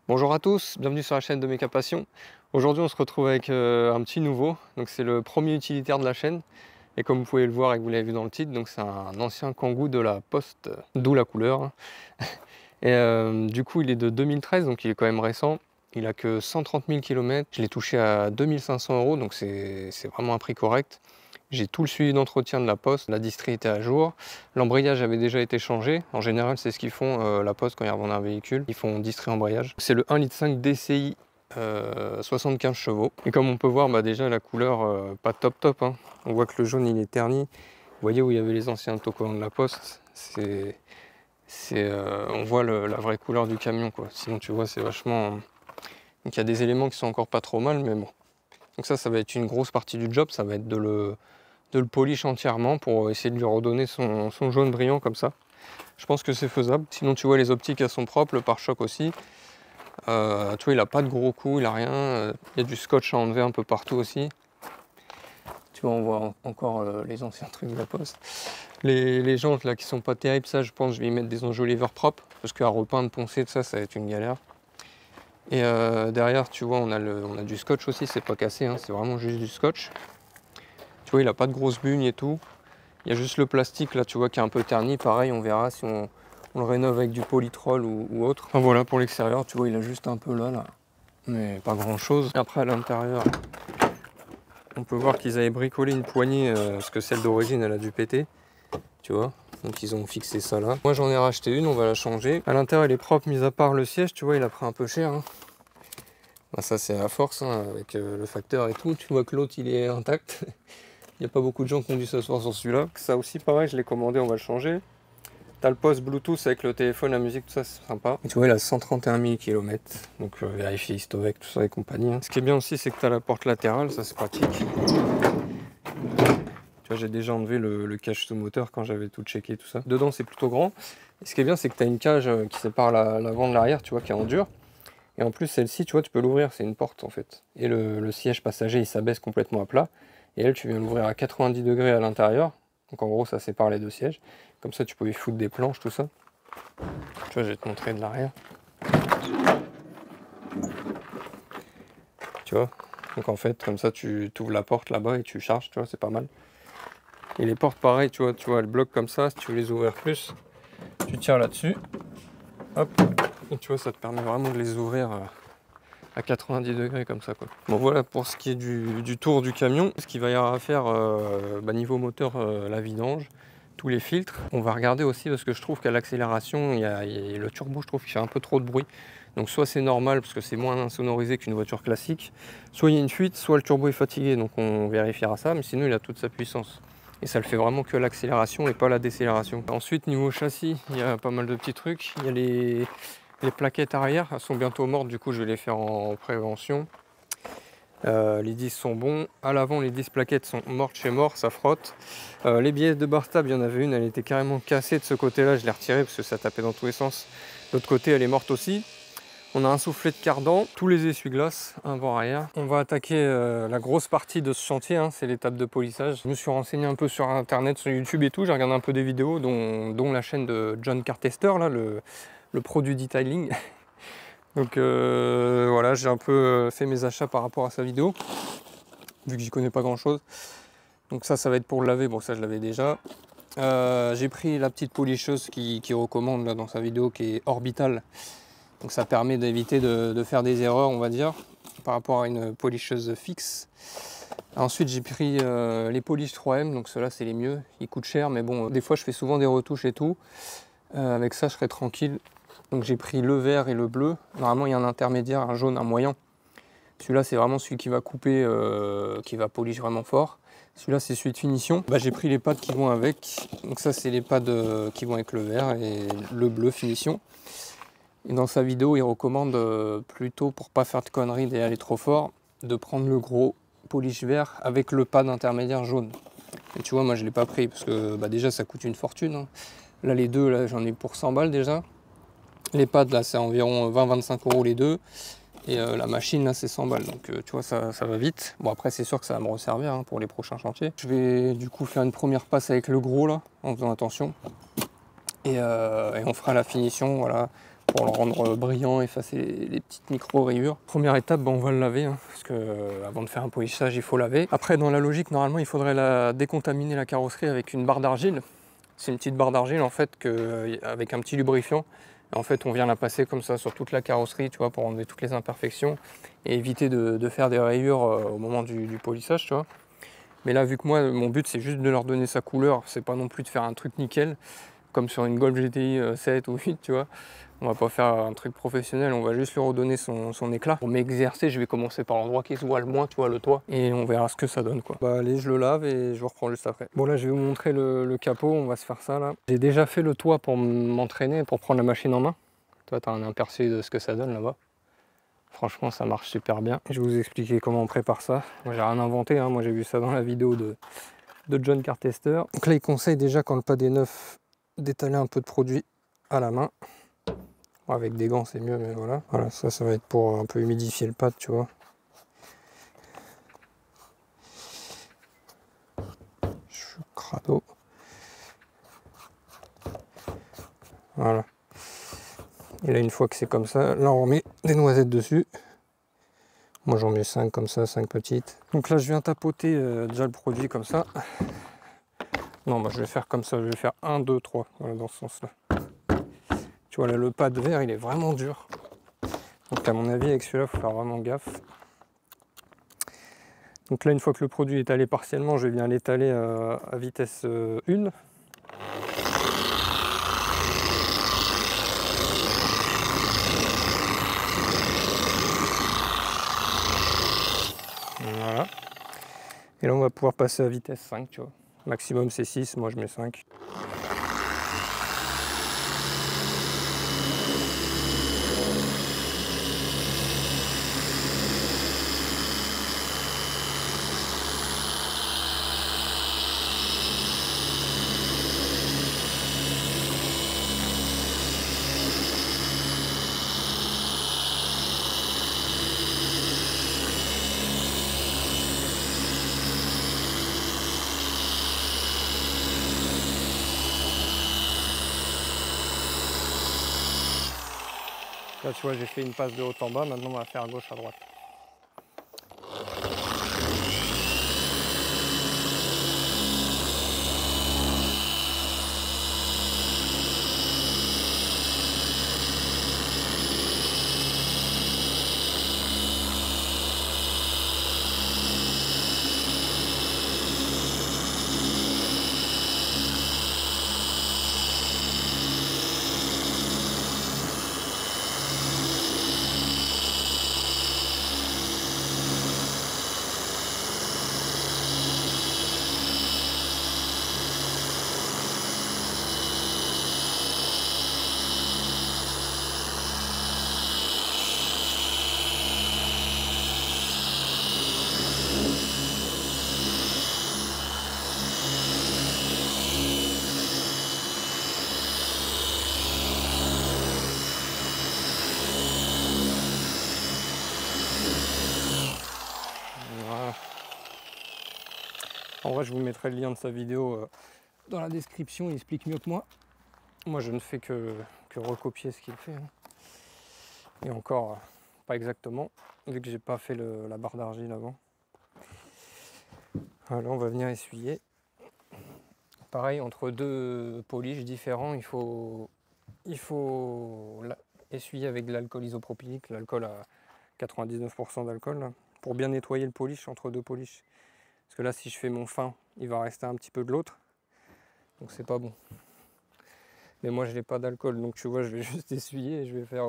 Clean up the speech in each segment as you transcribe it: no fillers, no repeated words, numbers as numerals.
Bonjour à tous, bienvenue sur la chaîne de Méca Passion. Aujourd'hui on se retrouve avec un petit nouveau, donc c'est le premier utilitaire de la chaîne. Et comme vous pouvez le voir et que vous l'avez vu dans le titre, donc c'est un ancien Kangoo de la Poste, d'où la couleur, hein. Et du coup il est de 2013, donc il est quand même récent. Il a que 130 000 km, je l'ai touché à 2500 €, donc c'est vraiment un prix correct. J'ai tout le suivi d'entretien de la Poste, la distrie était à jour, l'embrayage avait déjà été changé. En général, c'est ce qu'ils font la Poste quand ils revendent un véhicule, ils font distri embrayage. C'est le 1,5 litre DCI 75 chevaux. Et comme on peut voir, déjà la couleur pas top, hein. On voit que le jaune il est terni. Vous voyez où il y avait les anciens autocollants de la Poste, on voit la vraie couleur du camion, quoi. Sinon tu vois c'est vachement... Donc il y a des éléments qui sont encore pas trop mal, mais bon. Donc ça va être une grosse partie du job, ça va être de le polish entièrement pour essayer de lui redonner son jaune brillant comme ça. Je pense que c'est faisable. Sinon tu vois les optiques elles sont propres, le pare-choc aussi. Tu vois il a pas de gros coups, il a rien. Il y a du scotch à enlever un peu partout aussi. Tu vois on voit encore les anciens trucs de la Poste. Les jantes là qui sont pas terribles, ça je pense que je vais y mettre des enjoliveurs propres. Parce qu'à repeindre, poncer, tout ça, ça va être une galère. Et derrière tu vois on a du scotch aussi, c'est pas cassé, hein, c'est vraiment juste du scotch. Tu vois il a pas de grosses bugnes et tout. Il y a juste le plastique là, tu vois, qui est un peu terni. Pareil, on verra si on le rénove avec du polytrol ou autre. Enfin voilà, pour l'extérieur, tu vois, il a juste un peu là, mais pas grand chose. Après, à l'intérieur, on peut voir qu'ils avaient bricolé une poignée, parce que celle d'origine, elle a dû péter. Tu vois, donc ils ont fixé ça là. Moi, j'en ai racheté une, on va la changer. À l'intérieur, elle est propre, mis à part le siège, tu vois, il a pris un peu cher, hein. Ça, c'est à force, hein, avec le facteur et tout. Tu vois que l'autre, il est intact. Il n'y a pas beaucoup de gens qui ont dû s'asseoir sur celui-là. Ça aussi, pareil, je l'ai commandé, on va le changer. T'as le poste Bluetooth avec le téléphone, la musique, tout ça, c'est sympa. Et tu vois, il a 131 000 km. Donc, vérifier Histovec, tout ça et compagnie, hein. Ce qui est bien aussi, c'est que t'as la porte latérale, ça c'est pratique. Tu vois, j'ai déjà enlevé le cache sous moteur quand j'avais tout checké, tout ça. Dedans, c'est plutôt grand. Et ce qui est bien, c'est que t'as une cage qui sépare l'avant de l'arrière, tu vois, qui est en dur. Et en plus, celle-ci, tu vois, tu peux l'ouvrir, c'est une porte en fait. Et le siège passager, il s'abaisse complètement à plat. Et elle, tu viens l'ouvrir à 90 degrés à l'intérieur. Donc en gros, ça sépare les deux sièges. Comme ça, tu peux y foutre des planches, tout ça. Tu vois, je vais te montrer de l'arrière. Tu vois. Donc en fait, comme ça, tu ouvres la porte là-bas et tu charges, tu vois, c'est pas mal. Et les portes, pareil, tu vois, elles bloquent comme ça. Si tu veux les ouvrir plus, tu tires là-dessus. Hop. Et tu vois, ça te permet vraiment de les ouvrir à 90 degrés comme ça, quoi. Bon voilà pour ce qui est du tour du camion. Ce qu'il va y avoir à faire niveau moteur, la vidange, tous les filtres. On va regarder aussi parce que je trouve qu'à l'accélération, le turbo, je trouve qu'il fait un peu trop de bruit. Donc soit c'est normal parce que c'est moins insonorisé qu'une voiture classique, soit il y a une fuite, soit le turbo est fatigué. Donc on vérifiera ça, mais sinon il a toute sa puissance. Et ça le fait vraiment que l'accélération et pas la décélération. Ensuite niveau châssis, il y a pas mal de petits trucs. Il y a les plaquettes arrière, elles sont bientôt mortes, du coup je vais les faire en prévention. Les disques sont bons. À l'avant, les 10 plaquettes sont mortes chez mort, ça frotte. Les billets de bar stable, il y en avait une, elle était carrément cassée de ce côté-là, je l'ai retirée parce que ça tapait dans tous les sens. L'autre côté, elle est morte aussi. On a un soufflet de cardan, tous les essuie-glaces, avant-arrière. On va attaquer la grosse partie de ce chantier, hein, c'est l'étape de polissage. Je me suis renseigné un peu sur internet, sur YouTube et tout, j'ai regardé un peu des vidéos, dont la chaîne de John Cartester, là, le pro du detailing. Donc voilà, j'ai un peu fait mes achats par rapport à sa vidéo, vu que j'y connais pas grand chose. Donc ça va être pour le laver, bon ça je l'avais déjà. J'ai pris la petite polisseuse qui recommande là dans sa vidéo, qui est Orbital. Donc ça permet d'éviter de faire des erreurs, on va dire, par rapport à une polisseuse fixe. Ensuite j'ai pris les polish 3M, donc ceux-là c'est les mieux, ils coûtent cher, mais bon, des fois je fais souvent des retouches et tout. Avec ça je serai tranquille. Donc j'ai pris le vert et le bleu. Normalement il y a un intermédiaire, un jaune, un moyen. Celui-là c'est vraiment celui qui va couper, qui va polish vraiment fort. Celui-là c'est celui de finition. J'ai pris les pads qui vont avec. Donc ça c'est les pads qui vont avec le vert et le bleu finition. Et dans sa vidéo il recommande plutôt, pour pas faire de conneries et aller trop fort, de prendre le gros polish vert avec le pad intermédiaire jaune. Et tu vois moi je l'ai pas pris parce que déjà ça coûte une fortune, hein. Là les deux là j'en ai pour 100 balles déjà. Les pads là c'est environ 20-25 € les deux. Et la machine là c'est 100 balles. Donc tu vois ça va vite. Bon après c'est sûr que ça va me resservir, hein, pour les prochains chantiers. Je vais du coup faire une première passe avec le gros là, en faisant attention. Et on fera la finition, voilà. pour le rendre brillant, effacer les petites micro-rayures. Première étape, on va le laver, hein, parce que avant de faire un polissage, il faut laver. Après, dans la logique, normalement, il faudrait décontaminer la carrosserie avec une barre d'argile. C'est une petite barre d'argile, en fait, avec un petit lubrifiant. En fait, on vient la passer comme ça sur toute la carrosserie, tu vois, pour enlever toutes les imperfections et éviter de faire des rayures au moment du polissage, tu vois. Mais là, vu que moi, mon but, c'est juste de leur donner sa couleur, c'est pas non plus de faire un truc nickel, comme sur une Golf GTI 7 ou 8, tu vois. On va pas faire un truc professionnel, on va juste lui redonner son éclat. Pour m'exercer, je vais commencer par l'endroit qui se voit le moins, tu vois, le toit, et on verra ce que ça donne, quoi. Bah allez, je le lave et je vous reprends juste après. Bon là, je vais vous montrer le capot, on va se faire ça là. J'ai déjà fait le toit pour m'entraîner, pour prendre la machine en main. Toi, tu as un aperçu de ce que ça donne là-bas. Franchement, ça marche super bien. Je vais vous expliquer comment on prépare ça. Moi, j'ai rien inventé, hein. Moi j'ai vu ça dans la vidéo de John Cartester. Donc là, il conseille déjà, quand le pad est neuf, d'étaler un peu de produit à la main. Avec des gants c'est mieux, mais voilà. Voilà, ça va être pour un peu humidifier le pad, tu vois. Je suis crado. Voilà. Et là, une fois que c'est comme ça, là on remet des noisettes dessus. Moi j'en mets 5 comme ça, 5 petites. Donc là je viens tapoter déjà le produit comme ça. Non, bah, je vais faire comme ça, je vais faire 1, 2, 3, voilà, dans ce sens-là. Tu vois là, le pad vert il est vraiment dur. Donc à mon avis avec celui-là, il faut faire vraiment gaffe. Donc là, une fois que le produit est étalé partiellement, je viens l'étaler à vitesse 1. Voilà. Et là, on va pouvoir passer à vitesse 5, tu vois. Maximum c'est 6, moi je mets 5. Là, tu vois, j'ai fait une passe de haut en bas, maintenant on va faire gauche à droite. Voilà. En vrai, je vous mettrai le lien de sa vidéo dans la description, il explique mieux que moi. Moi, je ne fais que recopier ce qu'il fait. Hein. Et encore, pas exactement, vu que j'ai pas fait la barre d'argile avant. Alors, on va venir essuyer. Pareil, entre deux polish différents, il faut essuyer avec de l'alcool isopropylique, l'alcool à 99% d'alcool, pour bien nettoyer le polish entre deux polish. Parce que là, si je fais mon fin, il va rester un petit peu de l'autre. Donc c'est pas bon. Mais moi, je n'ai pas d'alcool, donc tu vois, je vais juste essuyer et je vais faire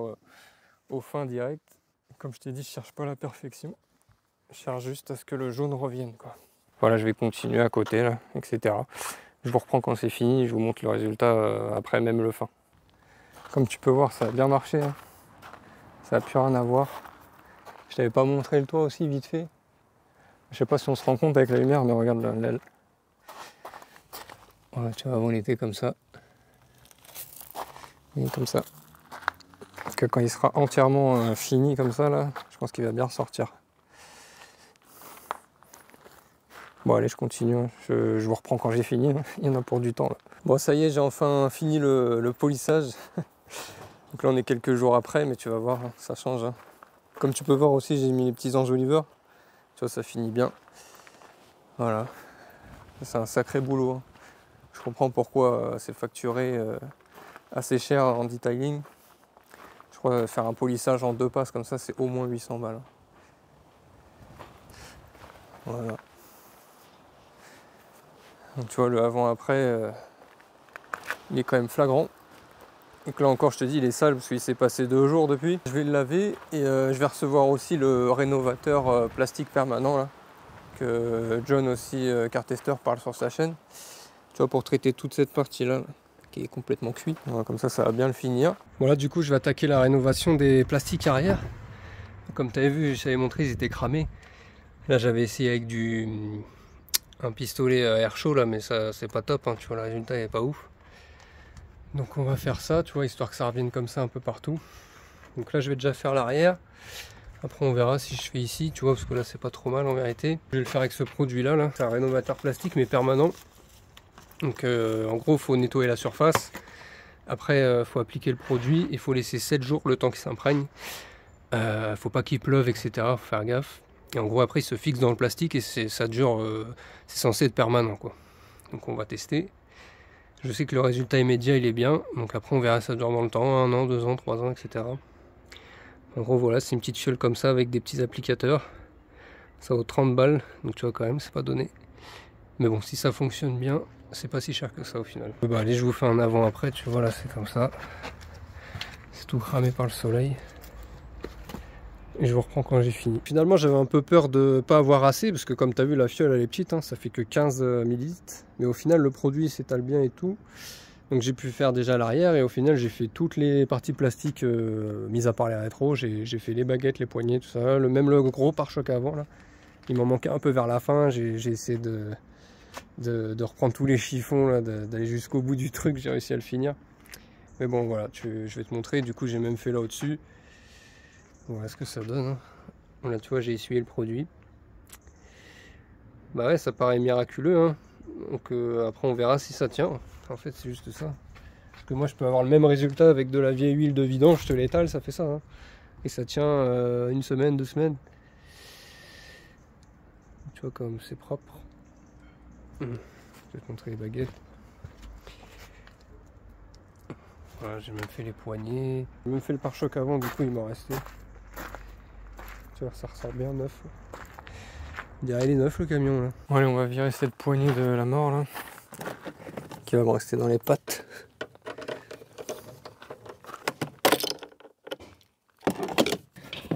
au fin direct. Comme je t'ai dit, je cherche pas la perfection. Je cherche juste à ce que le jaune revienne, quoi. Voilà, je vais continuer à côté, là, etc. Je vous reprends quand c'est fini, je vous montre le résultat après même le fin. Comme tu peux voir, ça a bien marché. Hein. Ça n'a plus rien à voir. Je t'avais pas montré le toit aussi, vite fait. Je sais pas si on se rend compte avec la lumière, mais regarde l'aile. Voilà, tu vois, avant il était comme ça. Et comme ça. Parce que quand il sera entièrement fini comme ça, là, je pense qu'il va bien ressortir. Bon allez, je continue, hein. Je vous reprends quand j'ai fini, hein. Il y en a pour du temps là. Bon ça y est, j'ai enfin fini le polissage. Donc Donc là on est quelques jours après, mais tu vas voir, hein, ça change. Hein. Comme tu peux voir aussi, j'ai mis les petits enjoliveurs. Tu vois, ça finit bien. Voilà. C'est un sacré boulot. Hein. Je comprends pourquoi c'est facturé assez cher en detailing. Je crois faire un polissage en 2 passes comme ça, c'est au moins 800 balles. Hein. Voilà. Donc tu vois, le avant-après, il est quand même flagrant. Donc là encore, je te dis, il est sale parce qu'il s'est passé 2 jours depuis. Je vais le laver et je vais recevoir aussi le rénovateur plastique permanent là, que John aussi, car testeur, parle sur sa chaîne. Tu vois, pour traiter toute cette partie-là, là, qui est complètement cuite. Voilà, comme ça va bien le finir. Voilà, du coup, je vais attaquer la rénovation des plastiques arrière. Comme tu avais vu, je t'avais montré, ils étaient cramés. Là, j'avais essayé avec un pistolet air chaud là, mais ça c'est pas top. Hein, tu vois, le résultat est pas ouf. Donc on va faire ça, tu vois, histoire que ça revienne comme ça un peu partout. Donc là je vais déjà faire l'arrière. Après on verra si je fais ici, tu vois, parce que là c'est pas trop mal en vérité. Je vais le faire avec ce produit là. C'est un rénovateur plastique mais permanent. Donc en gros il faut nettoyer la surface. Après faut appliquer le produit. Il faut laisser 7 jours le temps qu'il s'imprègne. Faut pas qu'il pleuve, etc. Faut faire gaffe. Et en gros après il se fixe dans le plastique et ça dure, c'est censé être permanent quoi. Donc on va tester. Je sais que le résultat immédiat il est bien, donc après on verra ça dure dans le temps, 1 an, 2 ans, 3 ans, etc. En gros voilà, c'est une petite fiole comme ça avec des petits applicateurs. Ça vaut 30 balles, donc tu vois quand même c'est pas donné. Mais bon, si ça fonctionne bien, c'est pas si cher que ça au final. Bah allez, je vous fais un avant-après, tu vois là c'est comme ça. C'est tout cramé par le soleil. Et je vous reprends quand j'ai fini. Finalement j'avais un peu peur de pas avoir assez, parce que comme tu as vu la fiole elle est petite, hein, ça fait que 15 ml. Mais au final le produit s'étale bien et tout. Donc j'ai pu faire déjà l'arrière et au final j'ai fait toutes les parties plastiques, mis à part les rétros. J'ai fait les baguettes, les poignées, tout ça. Même le gros pare-choc avant là. Il m'en manquait un peu vers la fin. J'ai essayé de reprendre tous les chiffons, d'aller jusqu'au bout du truc. J'ai réussi à le finir. Mais bon voilà, je vais te montrer. Du coup j'ai même fait là au-dessus. Voilà ce que ça donne. Hein. Là tu vois j'ai essuyé le produit. Bah ouais ça paraît miraculeux. Hein. Donc après on verra si ça tient. En fait c'est juste ça. Parce que moi je peux avoir le même résultat avec de la vieille huile de vidange, je te l'étale, ça fait ça. Hein. Et ça tient 1 semaine, 2 semaines. Tu vois comme c'est propre. Je vais te montrer les baguettes. Voilà, j'ai même fait les poignées. J'ai même fait le pare-choc avant, du coup il m'en restait. Tu vois, ça ressort bien neuf. On dirait il est neuf le camion là. Bon, allez, on va virer cette poignée de la mort là. Qui va me rester dans les pattes.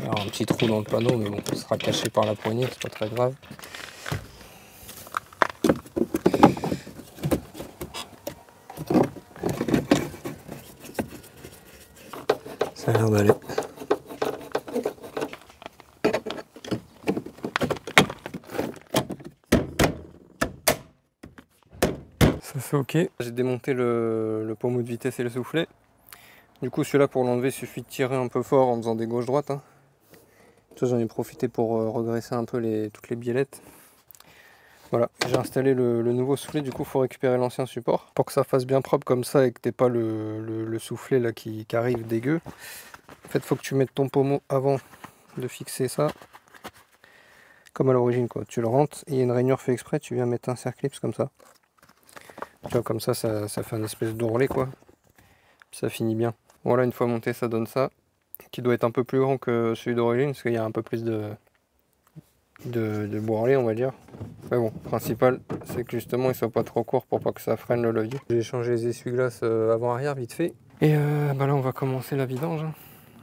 Alors un petit trou dans le panneau, mais bon, ça sera caché par la poignée, c'est pas très grave. Ça a l'air d'aller. Ça c'est ok. J'ai démonté le pommeau de vitesse et le soufflet. Du coup celui-là pour l'enlever il suffit de tirer un peu fort en faisant des gauches-droites. Hein. J'en ai profité pour regresser un peu toutes les biellettes. Voilà, j'ai installé le nouveau soufflet, du coup il faut récupérer l'ancien support. Pour que ça fasse bien propre comme ça et que t'aies pas le soufflet là qui arrive dégueu. En fait il faut que tu mettes ton pommeau avant de fixer ça. Comme à l'origine quoi, tu le rentres et il y a une rainure fait exprès, tu viens mettre un circlips comme ça. Tu vois comme ça fait une espèce d'ourlet quoi. Puis ça finit bien. Voilà, une fois monté ça donne ça. Qui doit être un peu plus grand que celui d'origine parce qu'il y a un peu plus de bourrelet on va dire. Mais bon, principal c'est que justement il soit pas trop court pour pas que ça freine le levier. J'ai changé les essuie-glaces avant-arrière vite fait. Et bah là on va commencer la vidange. Hein.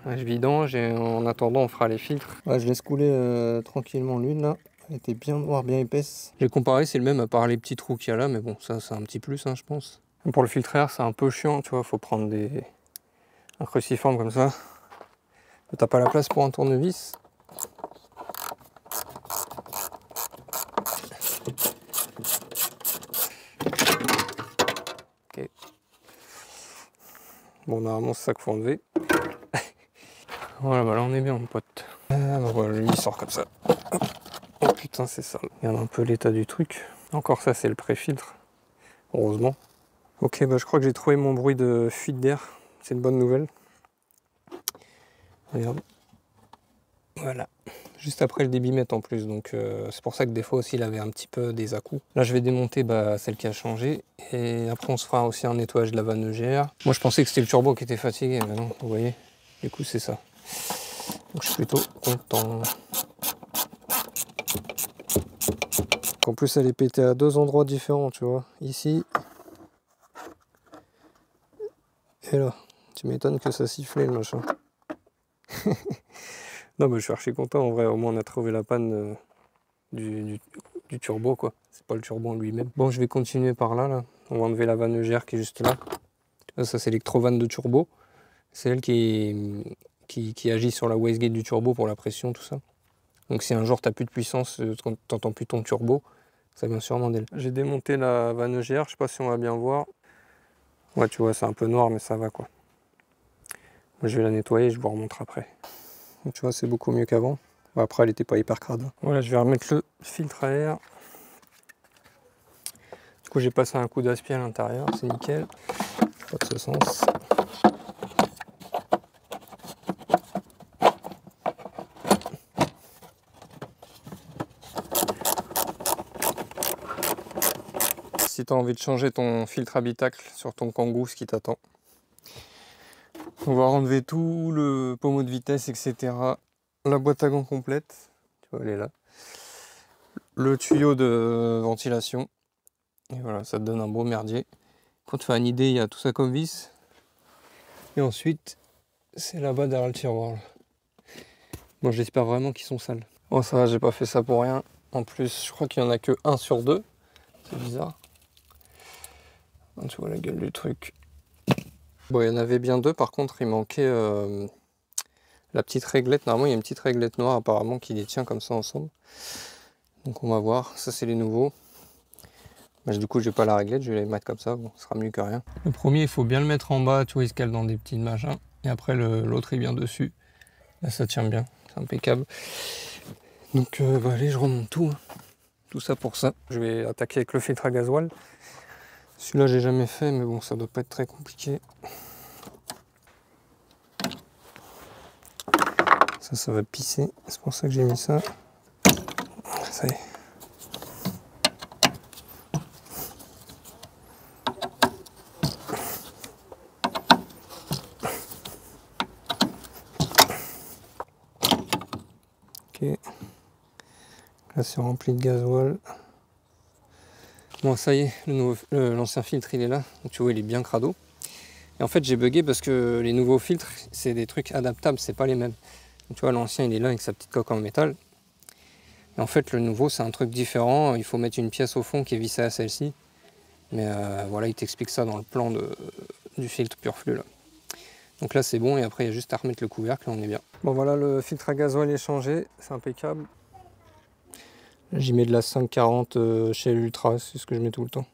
Là, je vidange et en attendant on fera les filtres. Ouais, je laisse couler tranquillement l'huile là. Elle était bien noire, bien épaisse. J'ai comparé, c'est le même à part les petits trous qu'il y a là, mais bon ça c'est un petit plus hein, je pense. Pour le filtre air c'est un peu chiant, tu vois, faut prendre un cruciforme comme ça. T'as pas la place pour un tournevis. Ok. Bon, normalement c'est ça qu'il faut enlever. Voilà, bah là on est bien mon pote. Bah voilà, lui il sort comme ça. Oh putain c'est sale. Regarde un peu l'état du truc. Encore ça c'est le pré-filtre. Heureusement. Ok, bah je crois que j'ai trouvé mon bruit de fuite d'air. C'est une bonne nouvelle. Regarde. Voilà. Juste après le débitmètre en plus, donc c'est pour ça que des fois aussi il avait un petit peu des à-coups. Là je vais démonter celle qui a changé et après on se fera aussi un nettoyage de la vanne EGR. Moi je pensais que c'était le turbo qui était fatigué, mais non, vous voyez, du coup c'est ça. Donc je suis plutôt content. En plus elle est pétée à deux endroits différents, tu vois, ici et là. Tu m'étonnes que ça sifflait le machin. Non mais je suis archi content en vrai, au moins on a trouvé la panne du turbo quoi. C'est pas le turbo en lui-même. Bon je vais continuer par là. On va enlever la vanne EGR qui est juste là. Ça c'est l'électrovanne de turbo. C'est elle qui agit sur la wastegate du turbo pour la pression, tout ça. Donc si un jour t'as plus de puissance, quand t'entends plus ton turbo, ça vient sûrement d'elle. J'ai démonté la vanne EGR, je sais pas si on va bien voir. Ouais tu vois c'est un peu noir mais ça va quoi. Moi je vais la nettoyer et je vous remontre après. Donc, tu vois c'est beaucoup mieux qu'avant. Bon, après elle était pas hyper crade. Voilà je vais remettre le filtre à air. Du coup j'ai passé un coup d'aspi à l'intérieur, c'est nickel. Pas de ce sens. Si tu as envie de changer ton filtre habitacle sur ton Kangoo, ce qui t'attend. On va enlever tout le pommeau de vitesse, etc. La boîte à gants complète, tu vois, elle est là. Le tuyau de ventilation. Et voilà, ça te donne un beau merdier. Pour te faire une idée, il y a tout ça comme vis. Et ensuite, c'est là-bas derrière le tiroir. Là. Bon, j'espère vraiment qu'ils sont sales. Bon, ça va, j'ai pas fait ça pour rien. En plus, je crois qu'il y en a que 1 sur 2. C'est bizarre. Tu vois la gueule du truc. Bon, il y en avait bien 2, par contre, il manquait la petite réglette. Normalement, il y a une petite réglette noire, apparemment, qui les tient comme ça ensemble. Donc, on va voir. Ça, c'est les nouveaux. Bah, du coup, je vais pas la réglette, je vais les mettre comme ça. Bon, ce sera mieux que rien. Le premier, il faut bien le mettre en bas. Tu vois, il se cale dans des petits machins. Et après, l'autre, il vient dessus. Là, ça tient bien. C'est impeccable. Donc, allez, je remonte tout. Hein. Tout ça pour ça. Je vais attaquer avec le filtre à gasoil. Celui-là, j'ai jamais fait, mais bon, ça doit pas être très compliqué. Ça va pisser. C'est pour ça que j'ai mis ça. Ça y est. Ok. Là, c'est rempli de gasoil. Bon, ça y est, l'ancien filtre, il est là. Donc, tu vois, il est bien crado. Et en fait, j'ai bugué parce que les nouveaux filtres, c'est des trucs adaptables, c'est pas les mêmes. Donc, tu vois, l'ancien, il est là avec sa petite coque en métal. Et en fait, le nouveau, c'est un truc différent. Il faut mettre une pièce au fond qui est vissée à celle-ci. Mais voilà, il t'explique ça dans le plan du filtre Purflux, là. Donc là, c'est bon. Et après, il y a juste à remettre le couvercle et on est bien. Bon, voilà, le filtre à gasoil est changé. C'est impeccable. J'y mets de la 540 chez l'Ultra, c'est ce que je mets tout le temps.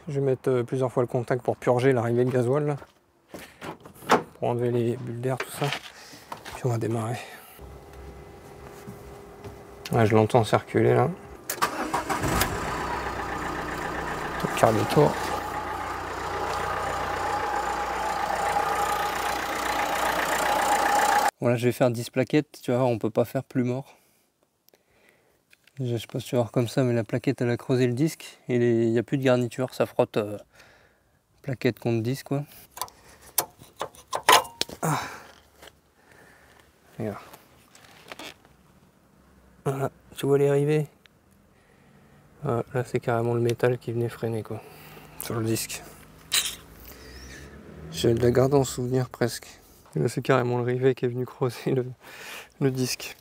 Je vais mettre plusieurs fois le contact pour purger l'arrivée de gasoil, là. Pour enlever les bulles d'air, tout ça. Puis on va démarrer. Ouais, je l'entends circuler là. Quart de tour. Voilà, je vais faire 10 plaquettes, tu vois, on peut pas faire plus mort. Déjà, je sais pas si tu vas voir comme ça, mais la plaquette elle a creusé le disque et il n'y a plus de garniture, ça frotte plaquette contre disque quoi. Ah. Regarde. Voilà, tu vois les rivets. Voilà, là c'est carrément le métal qui venait freiner quoi, sur le disque. Je la garde en souvenir presque. Et là c'est carrément le rivet qui est venu creuser le disque.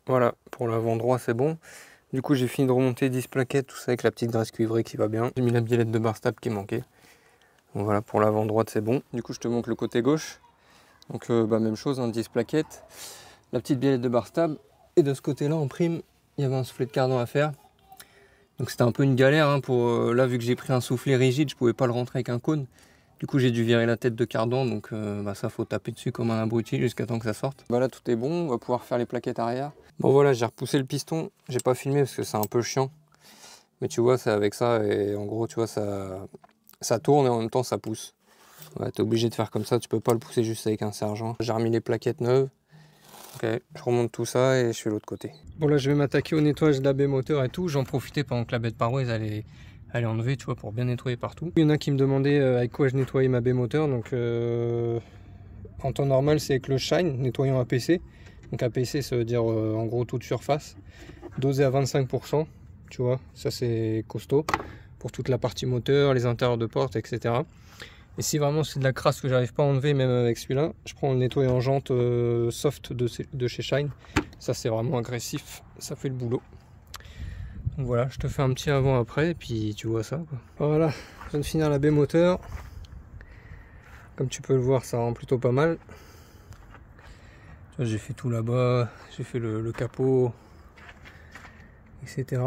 Voilà, pour l'avant droit c'est bon. Du coup j'ai fini de remonter 10 plaquettes, tout ça avec la petite graisse cuivrée qui va bien. J'ai mis la biellette de bar stable qui manquait. Donc voilà, pour l'avant droite c'est bon. Du coup je te montre le côté gauche. Donc même chose, hein, 10 plaquettes. La petite biellette de bar stable. Et de ce côté-là en prime, il y avait un soufflet de cardan à faire. Donc c'était un peu une galère hein, pour là vu que j'ai pris un soufflet rigide, je pouvais pas le rentrer avec un cône. Du coup j'ai dû virer la tête de cardan, donc ça faut taper dessus comme un abruti jusqu'à temps que ça sorte. Là tout est bon, on va pouvoir faire les plaquettes arrière. Bon voilà, j'ai repoussé le piston, j'ai pas filmé parce que c'est un peu chiant. Mais tu vois, c'est avec ça, et en gros, tu vois, ça tourne et en même temps ça pousse. Ouais, t'es obligé de faire comme ça, tu peux pas le pousser juste avec un sergent. J'ai remis les plaquettes neuves. Ok, je remonte tout ça et je fais l'autre côté. Bon là je vais m'attaquer au nettoyage de la baie moteur et tout. J'en profitais pendant que la baie de paroisse elle est enlevée, tu vois, pour bien nettoyer partout. Il y en a qui me demandaient avec quoi je nettoyais ma baie moteur. Donc en temps normal c'est avec le Shine, nettoyant APC. Donc APC ça veut dire en gros toute surface. Dosé à 25%, tu vois, ça c'est costaud. Pour toute la partie moteur, les intérieurs de porte, etc. Et si vraiment c'est de la crasse que j'arrive pas à enlever, même avec celui-là, je prends le nettoyant jante soft de chez Shine. Ça c'est vraiment agressif, ça fait le boulot. Donc voilà, je te fais un petit avant-après et puis tu vois ça, quoi. Voilà, je viens de finir la baie moteur. Comme tu peux le voir, ça rend plutôt pas mal. J'ai fait tout là-bas, j'ai fait le capot, etc.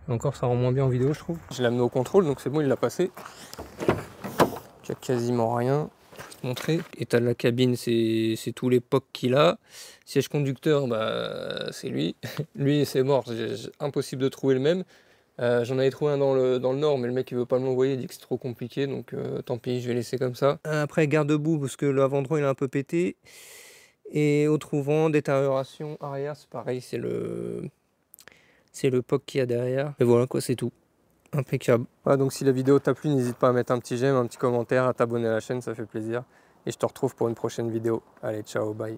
Et encore ça rend moins bien en vidéo, je trouve. Je l'ai amené au contrôle, donc c'est bon, il l'a passé. Il n'y a quasiment rien. Montrer. État de la cabine, c'est tous les POC qu'il a. Siège conducteur, bah, c'est lui. Lui, c'est mort. Impossible de trouver le même. J'en avais trouvé un dans le nord, mais le mec il veut pas me l'envoyer, il dit que c'est trop compliqué, donc tant pis, je vais laisser comme ça. Après, garde-boue, parce que l'avant-droit il est un peu pété. Et au trouvant, détérioration arrière, c'est pareil, c'est le POC qu'il y a derrière. Et voilà quoi, c'est tout. Impeccable. Voilà, donc si la vidéo t'a plu, n'hésite pas à mettre un petit j'aime, un petit commentaire, à t'abonner à la chaîne, ça fait plaisir. Et je te retrouve pour une prochaine vidéo. Allez, ciao, bye.